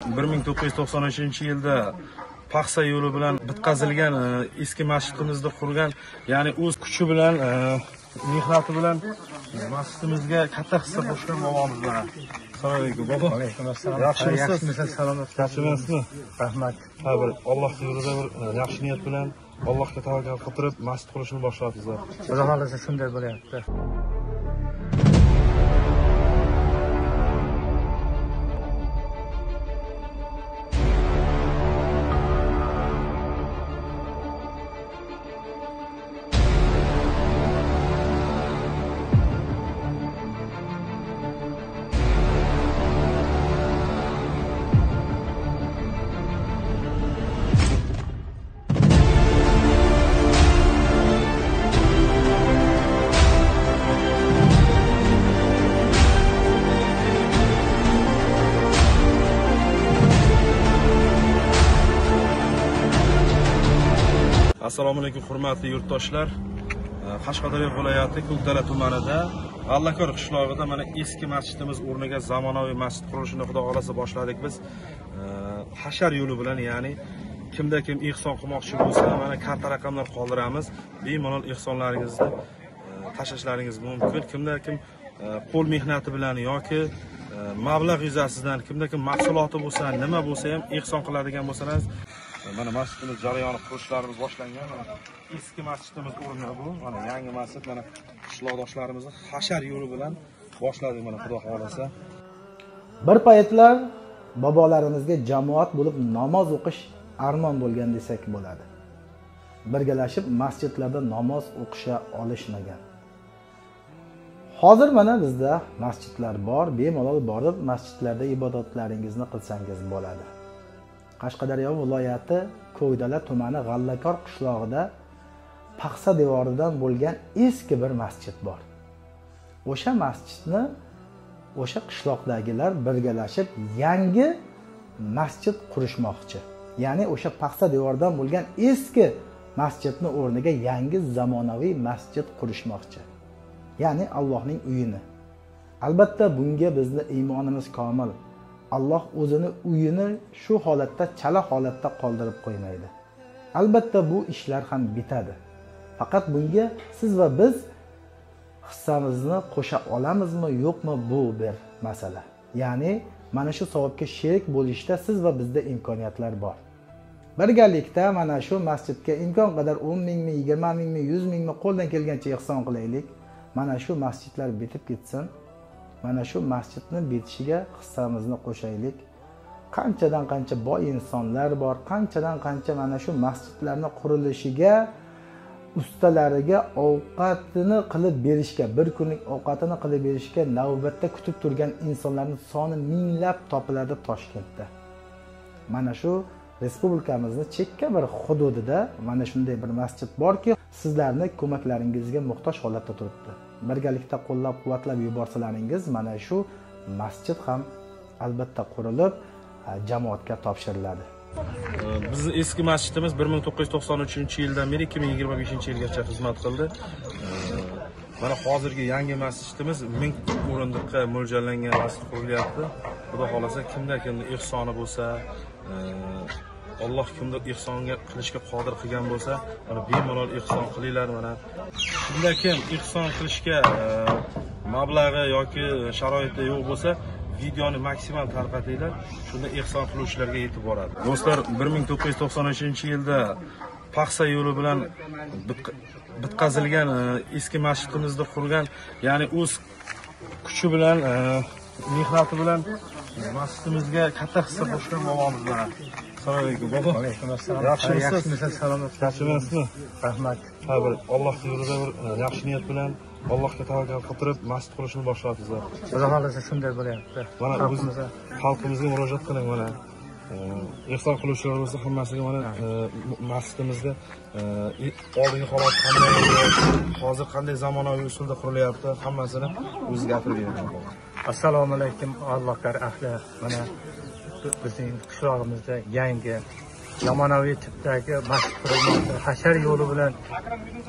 1993-yilda paxsa yo'li bilan bitkazilgan eski masjidimizni qurgan, ya'ni o'z kuchi bilan, mehnati bilan masjidimizga katta hissa qo'shgan bobomiz bilan. Assalomu alaykum bobo. Alaykum assalom. Yaxshimisiz? Salomat. Yaxshimisizmi? Rahmat. Ha, bir Alloh yo'lida bir yaxshi niyat bilan Allohga tavakkal qilib masjid qurishni boshladingizlar. Xudo xolasa shunday bo'lyapti. Assalomu alaykum hurmatli yurtdoshlar. Qashqadaryo viloyati Ko'kdala tumanida G'allakor qishlog'ida mana eski masjidimiz o'rniga zamonaviy masjid qurilishini Xudo xolasa boshladik biz. Hashar yo'li bilan, ya'ni kimda kim ehson qilmoqchi bo'lsa, mana karta raqamlar qoldiramiz. Bemalol ehsonlaringizni tashlashlaringiz mumkin. Kimda kim qo'l mehnati bilan yoki mablag' yuzasidan, kimda kim mahsuloti bo'lsa, nima bo'lsa ham ehson qiladigan bo'lsangiz, mana masjidimiz jarayoni qurishlarimiz boshlangan. Eski masjidimiz o'rni bu. Mana yangi masjid, mana qishloqdoshlarimizni hashar yo'li bilan boshladik mana Xudo xolasa. Bir paytlar bobolarimizga jamoat bo'lib namoz o'qish armon bo'lgan desak bo'ladi. Birgalashib masjidlarda namoz o'qisha olishmagan. Hozir mana bizda masjidlar bor, bemalol borib masjidlarda ibodatlaringizni qilsangiz bo'ladi. Qashqadaryo viloyati Ko'kdala tumani G'allakor qishlog'ida paxsa devoridan bo'lgan eski bir masjid bor. O'sha masjidni o'sha qishloqdagilar birgalashib yangi masjid qurishmoqchi. Ya'ni o'sha paxsa devoridan bo'lgan eski masjidni o'rniga yangi zamonaviy masjid qurishmoqchi. Ya'ni Allohning uyini. Albatta bunga bizning iymonimiz komil. Alloh o'zini uyini shu holatda, chala holatda qoldirib qo'ymaydi. Albatta bu ishlar ham bitadi. Faqat bunga siz va biz hissamizni qo'sha olamizmi, yo'qmi, bu bir masala. Ya'ni mana shu savobga sherik bo'lishda siz va bizda imkoniyatlar bor. Birgalikda mana shu masjidga imkon qadar 10 mingmi, 20 mingmi, 100 mingmi qo'ldan kelgancha ehson qilaylik. Mana shu masjidlar bitib ketsin. Mana shu masjidning bitishiga hissamizni qo'shaylik. Qanchadan qancha boy insonlar bor, qanchadan qancha mana shu masjidlarning qurilishiga ustalariga ovqatini qilib berishga, bir kunlik ovqatini qilib berishga navbatda kutib turgan insonlarning soni minglab topiladi Toshkentda. Mana shu respublikamizning chekka bir hududida mana shunday bir masjid borki, sizlarning ko'maklaringizga muhtoj holatda turibdi. Birgalikda qo'llab-quvvatlab yuborsalaringiz, mana shu masjid ham albatta qurilib jamoatga topshiriladi. Bizning eski masjidimiz 1993-yildan beri 2025-yilgacha xizmat qildi. Mana hozirgi yangi masjidimiz 1000 o'rindiqqa mo'ljallangan masjid qurilyapti. Xudo xolasa kimda kimning ehsoni bo'lsa, Alloh kimda ehsonga qilishga qodir qilgan bo'lsa, mana bemalol ehson qilinglar. Mana kimda kim ehson qilishga mablag'i yoki sharoiti yo'q bo'lsa, videoni maksimal tarqatinglar. Shunda ehson qiluvchilarga yetib boradi. Do'stlar, 1993-yilda paxsa yo'li bilan bitkazilgan eski masjidimizni qurgan, ya'ni o'z kuchi bilan, mehnati bilan masjidimizga katta hissa qo'shgan bobomiz bilan. Assalomu alaykum bobo. Alaykum assalom. Yaxshimisiz? Salomat. Yaxshimisizmi? Rahmat. Ha, bir Alloh yo'lida bir yaxshi niyat bilan Allohga tavakkal qilib masjid qurishni boshladingizlar. Xudo xolasa shunday bo'lyapti. Mana xalqimizga murojaat qiling mana. Ehson qiluvchilar bo'lsa hammasiga mana masjidimizda oldingi holat qanday, hozir qanday zamonaviy usulda qurilyapti, hammasini o'zi gapirib beradi. Assalomu alaykum Allohlar ahli. Mana bizning qishlog'imizda yangi zamonaviy tipdagi masjid qurilmoqda. Hashar yo'li bilan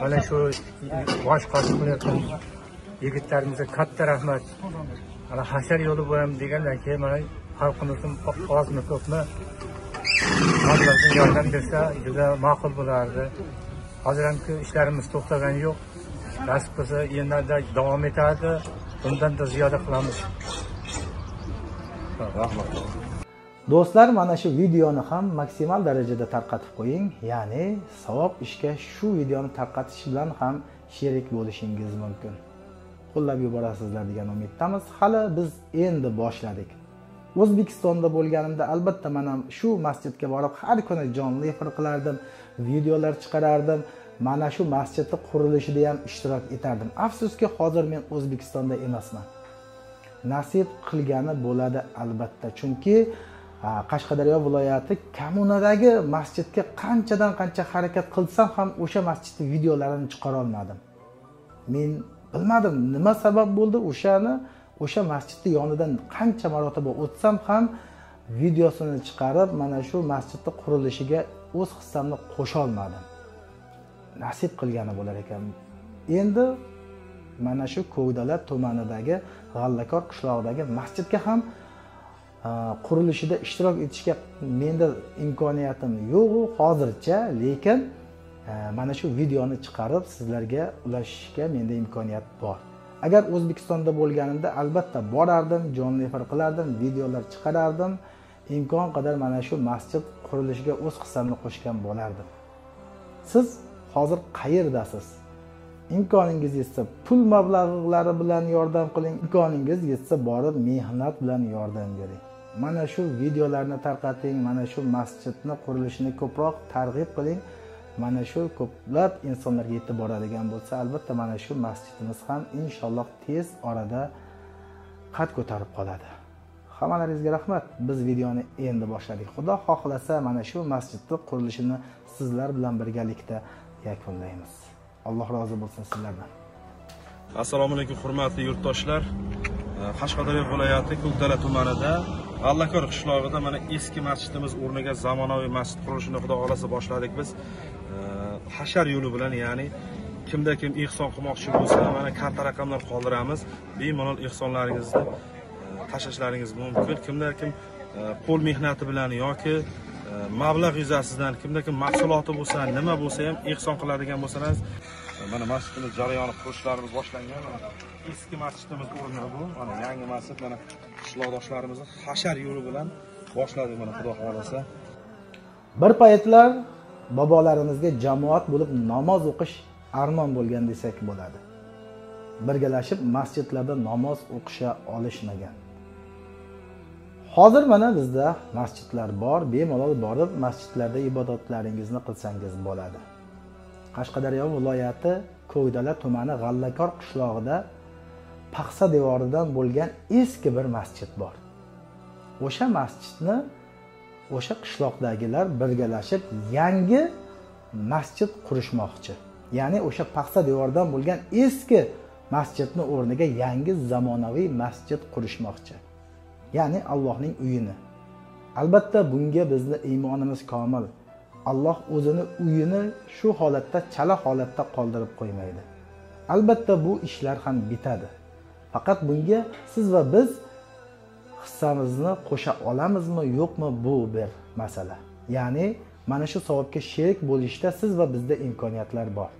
mana shu bosh qo'shib qilayotgan yigitlarimizga katta rahmat. Mana hashar yo'li bilan degandan keyin mana xalqimizning ozmi ko'pmi Allohdan yordam bersa juda ma'qul bo'lardi. Hozir ham ishlarimiz to'xtagani yo'q. Nasib bo'lsa yana davom etadi. Bundan da ziyoda qilamiz. Rahmat. Do'stlar, mana shu videoni ham maksimal darajada tarqatib qo'ying. Ya'ni savob ishga shu videoni tarqatish bilan ham sherik bo'lishingiz mumkin. Qo'llab yuborasizlar degan umiddamiz. Hali biz endi boshladik. O'zbekistonda bo'lganimda albatta mana shu masjidga borib har kuni jonli efir qilardim, videolar chiqarardim. Mana shu masjidning qurilishida ham ishtirok etardim. Afsuski hozir men O'zbekistonda emasman. Nasib qilgani bo'ladi albatta. Chunki Qashqadaryo viloyati kommunadagi masjidga qanchadan qancha harakat qilsam ham o'sha masjidning videolarini chiqara olmadim. Men bilmadim nima sabab bo'ldi, o'sha masjidning yonidan qancha marotaba o'tsam ham videosini chiqarib mana shu masjidning qurilishiga o'z hissamni qo'sha olmadim. Nasib qilgani bo'lar ekan. Endi mana shu Ko'kdala tumanidagi G'allakor qishlog'idagi masjidga ham qurilishida ishtirok etishga menda imkoniyatim yo'q hozircha, lekin mana shu videoni chiqarib sizlarga ulashishga menda imkoniyat bor. Agar O'zbekistonda bo'lganimda albatta borardim, jonli efir qilardim, videolar chiqarardim. Imkon qadar mana shu masjid qurilishiga o'z hissamni qo'shgan bo'lardim. Siz hozir qayerdasiz? Imkoningiz yetsa pul mablag'lari bilan yordam qiling, imkoningiz yetsa borib mehnat bilan yordam bering. Mana shu videolarni tarqating, mana shu masjidni qurilishini ko'proq targ'ib qiling. Mana shu ko'plab insonlarga yetib boradigan bo'lsa, albatta mana shu masjidimiz ham inshaalloh tez orada qad ko'tarib qoladi. Hammalaringizga rahmat. Biz videoni endi boshladik. Xudo xohlasa mana shu masjidning qurilishini sizlar bilan birgalikda yakunlaymiz. Alloh rozi bo'lsin sizlardan. Assalomu alaykum hurmatli yurtdoshlar. Qashqadaryo viloyati Ko'kdala tumanida G'allakor qishlog'ida mana eski masjidimiz o'rniga zamonaviy masjid qurilishini xudo xolasa boshladik biz. Hashar yo'li bilan, ya'ni kimda kim ehson qilmoqchi bo'lsa, mana karta raqamlar qoldiramiz. Bemalol ehsonlaringizni tashlashlaringiz mumkin. Kimda kim qo'l mehnati bilan yoki mablag' yuzasidan kimda kim mahsuloti bo'lsa, nima bo'lsa ham ehson qiladigan bo'lsangiz, mana masjidimiz jarayoni qurishlarimiz boshlangan. Eski masjidimiz o'rni bu. Mana yangi masjid mana qishloqdoshlarimizni hashar yo'li bilan boshladik mana xudo xolasa. Bir paytlar bobolarimizga jamoat bo'lib namoz o'qish armon bo'lgan desak bo'ladi. Birgalashib masjidlarda namoz o'qisha olishmagan. Hozir mana bizda masjidlar bor, bemalol borib masjidlarda ibodatlaringizni qilsangiz bo'ladi. Qashqadaryo viloyati Ko'kdala tumani G'allakor qishlog'ida paxsa devoridan bo'lgan eski bir masjid bor. O'sha masjidni o'sha qishloqdagilar birgalashib yangi masjid qurishmoqchi. Ya'ni o'sha paxsa devordan bo'lgan eski masjidning o'rniga yangi zamonaviy masjid qurishmoqchi. Ya'ni Allohning uyini. Albatta bunga bizni iymonimiz komil. Alloh o'zini uyini shu holatda, chala holatda qoldirib qo'ymaydi. Albatta bu ishlar ham bitadi. Faqat bunga siz va biz hissamizni qo'sha olamizmi, yo'qmi, bu bir masala. Ya'ni mana shu savobga sherik bo'lishda siz va bizda imkoniyatlar bor.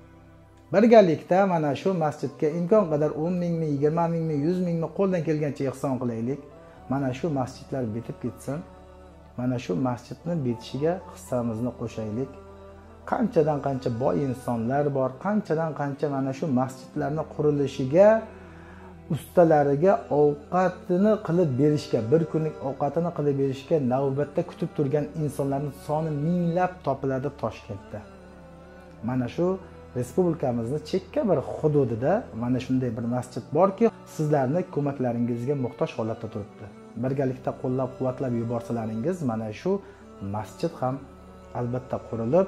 Birgalikda mana shu masjidga imkon qadar 10 mingmi, 20 mingmi, 100 mingmi qo'ldan kelgancha ehson qilaylik. Mana shu masjidlar bitib ketsin. Mana shu masjidni bitishiga hissamizni qo'shaylik. Qanchadan qancha boy insonlar bor, qanchadan qancha mana shu masjidlarning qurilishiga ustalariga ovqatini qilib berishga, bir kunlik ovqatini qilib berishga navbatda kutib turgan insonlarning soni minglab topiladi Toshkentda. Mana shu respublikamizning chekka bir hududida mana shunday bir masjid borki, sizlarning ko'maklaringizga muhtoj holatda turibdi. Birgalikda qo'llab-quvvatlab yuborsalaringiz, mana shu masjid ham albatta qurilib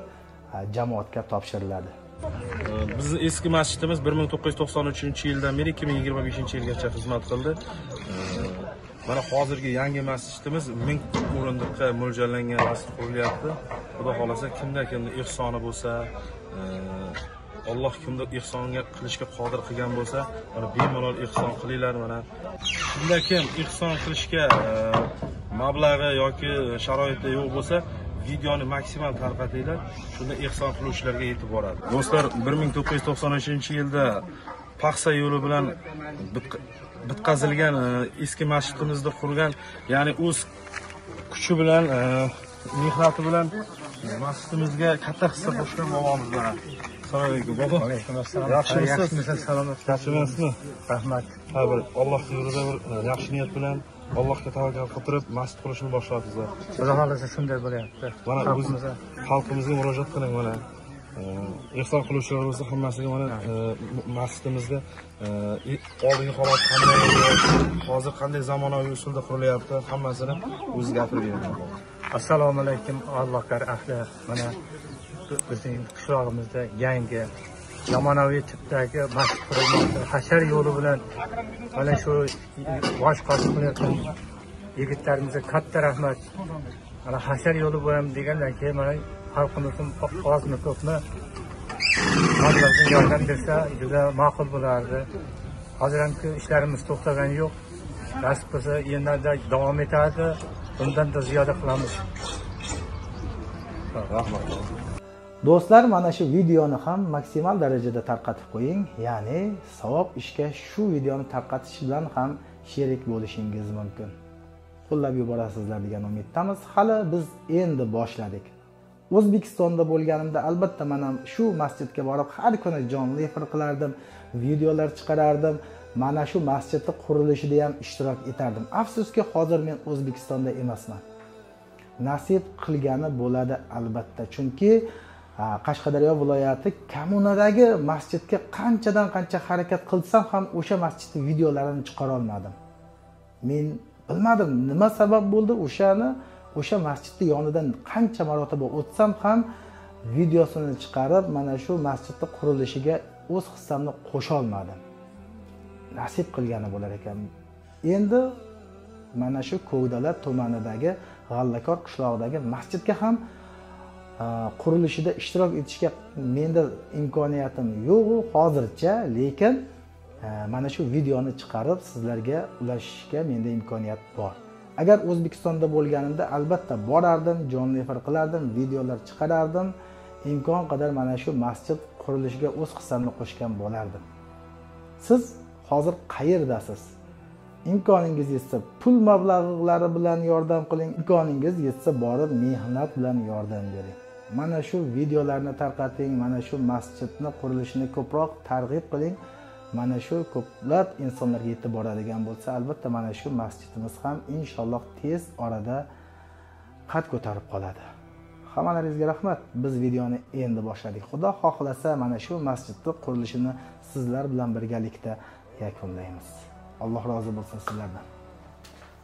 jamoatga topshiriladi. Bizning eski masjidimiz 1993-yildan beri 2025-yilgacha xizmat qildi. Mana hozirgi yangi masjidimiz 1000 o'rindiqqa mo'ljallangan masjid qurilyapti. Xudo xolasa kimda ehsoni bo'lsa, Alloh kimda ehsonga qilishga qodir qilgan bo'lsa, mana bemalol ehson qilinglar. Mana kimda kim ehson qilishga mablag'i yoki sharoiti yo'q bo'lsa, videoni maksimal tarqatinglar, shunda ehson qiluvchilarga yetib boradi. Do'stlar, 1993-yilda paxsa yo'li bilan bitqazilgan eski masjidimizni qurgan, ya'ni o'z kuchi bilan, mehnati bilan masjidimizga katta hissa qo'shgan bobomiz mana. Assalomu alaykum bobo. Alaykum assalom. Yaxshimisiz? Salomat. Yaxshimisizmi? Rahmat. Ha, bir Alloh yo'lida bir yaxshi niyat bilan Allohga tavakkal qilib masjid qurishni boshladingiz. Xudo xolasa shunday bo'lyapti. Mana xalqimizga murojaat qiling mana. Ehson qiluvchilar bo'lsa hammasiga mana masjidimizga oldingi holat qanday edi, hozir qanday zamonaviy usulda qurilyapti, hammasini o'zi gapirib beradi. Assalomu alaykum Allohlar ahli. Mana bizning qishlog'imizda yangi zamonaviy tipdagi masjid qurilmoqda. Hashar yo'li bilan mana shu bosh qo'shib qilayotgan yigitlarimizga katta rahmat. Mana hashar yo'li bilan degandan keyin mana xalqimizning ozmi ko'pmi Allohga yordam bersa juda ma'qul bo'lardi. Hozir ham ishlarimiz to'xtagani yo'q. Nasib qilsa yana davom etadi. Bundan da ziyoda qilamiz. Rahmat. Do'stlar, mana shu videoni ham maksimal darajada tarqatib qo'ying, ya'ni savob ishga shu videoni tarqatish bilan ham sherik bo'lishingiz mumkin. Qo'llab yuborasizlar degan umiddamiz. Hali biz endi boshladik. O'zbekistonda bo'lganimda albatta men ham shu masjidga borib har kuni jonli efir qilardim, videolar chiqarardim. Mana shu masjidning qurilishida ham ishtirok etardim. Afsuski hozir men O'zbekistonda emasman. Nasib qilgani bo'ladi albatta, chunki Qashqadaryo viloyati kommunadagi masjidga qanchadan qancha harakat qilsam ham o'sha masjidning videolarini chiqara olmadim. Men bilmadim nima sabab bo'ldi, o'sha masjidning yonidan qancha marotaba o'tsam ham videosini chiqarib mana shu masjidning qurilishiga o'z hissamni qo'sha olmadim. Nasib qilgani bo'lar ekan. Endi mana shu Ko'kdala tumanidagi G'allakor qishlog'idagi masjidga ham qurilishida ishtirok etishga menda imkoniyatim yo'q hozircha, lekin mana shu videoni chiqarib sizlarga ulashishga menda imkoniyat bor. Agar O'zbekistonda bo'lganimda albatta borardim, jonli efir qilardim, videolar chiqarardim, imkon qadar mana shu masjid qurilishiga o'z hissamni qo'shgan bo'lardim. Siz hozir qayerdasiz? Imkoningiz yetsa pul mablag'lari bilan yordam qiling, imkoningiz yetsa borib mehnat bilan yordam bering. Mana shu videolarni tarqating, mana shu masjidni qurilishini ko'proq targ'ib qiling. Mana shu ko'plab insonlarga yetib boradigan bo'lsa, albatta mana shu masjidimiz ham inshaalloh tez orada qad ko'tarib qoladi. Hammalaringizga rahmat. Biz videoni endi boshladik. Xudo xohlasa mana shu masjidning qurilishini sizlar bilan birgalikda yakunlaymiz. Alloh rozi bo'lsin sizlardan.